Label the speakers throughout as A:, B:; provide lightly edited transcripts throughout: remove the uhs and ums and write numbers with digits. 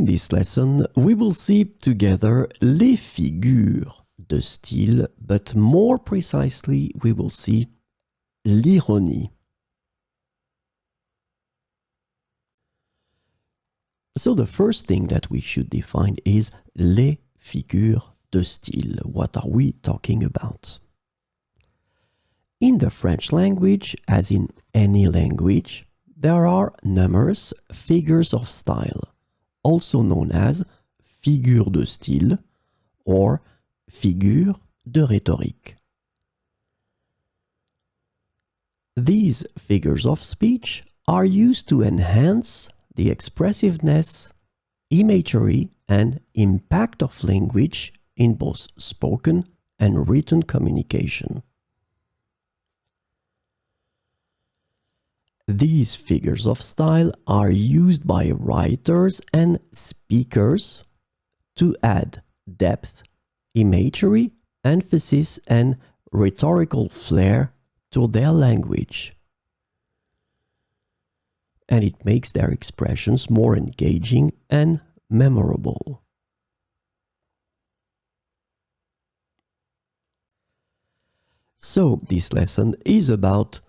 A: In this lesson, we will see together les figures de style, but more precisely, we will see l'ironie. So the first thing that we should define is les figures de style. What are we talking about? In the French language, as in any language, there are numerous figures of style, also known as figures de style or figures de rhétorique. These figures of speech are used to enhance the expressiveness, imagery, and impact of language in both spoken and written communication. These figures of style are used by writers and speakers to add depth, imagery, emphasis, and rhetorical flair to their language. And it makes their expressions more engaging and memorable. So, this lesson is about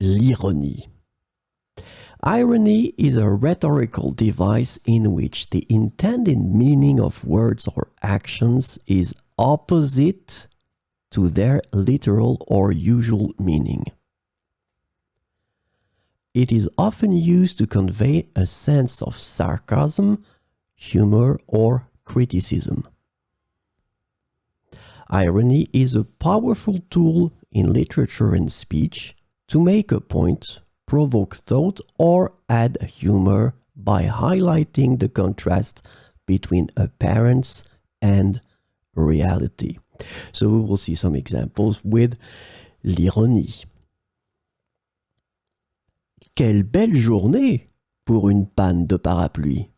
A: l'ironie. Irony is a rhetorical device in which the intended meaning of words or actions is opposite to their literal or usual meaning. It is often used to convey a sense of sarcasm, humor, or criticism. Irony is a powerful tool in literature and speech to make a point, provoke thought, or add humor by highlighting the contrast between appearance and reality. So we will see some examples with l'ironie. Quelle belle journée pour une panne de parapluie.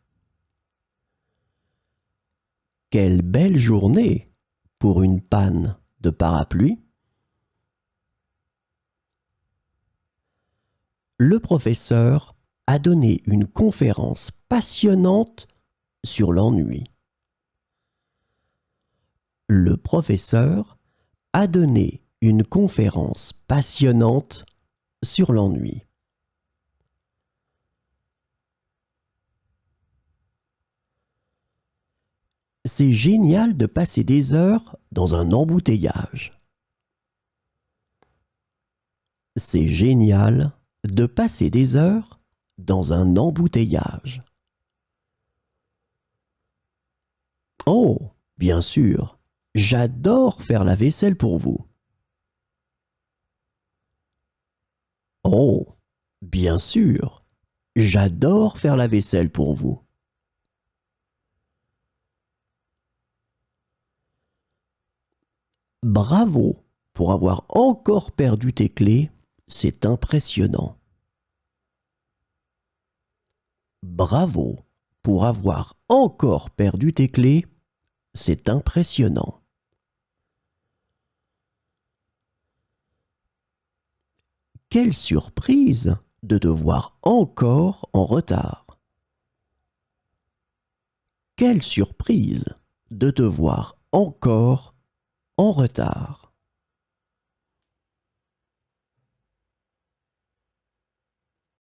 A: Quelle belle journée pour une panne de parapluie. Le professeur a donné une conférence passionnante sur l'ennui. Le professeur a donné une conférence passionnante sur l'ennui. C'est génial de passer des heures dans un embouteillage. C'est génial de passer des heures dans un embouteillage. Oh, bien sûr, j'adore faire la vaisselle pour vous. Oh, bien sûr, j'adore faire la vaisselle pour vous. Bravo pour avoir encore perdu tes clés, c'est impressionnant. Bravo pour avoir encore perdu tes clés, c'est impressionnant. Quelle surprise de te voir encore en retard. Quelle surprise de te voir encore en retard.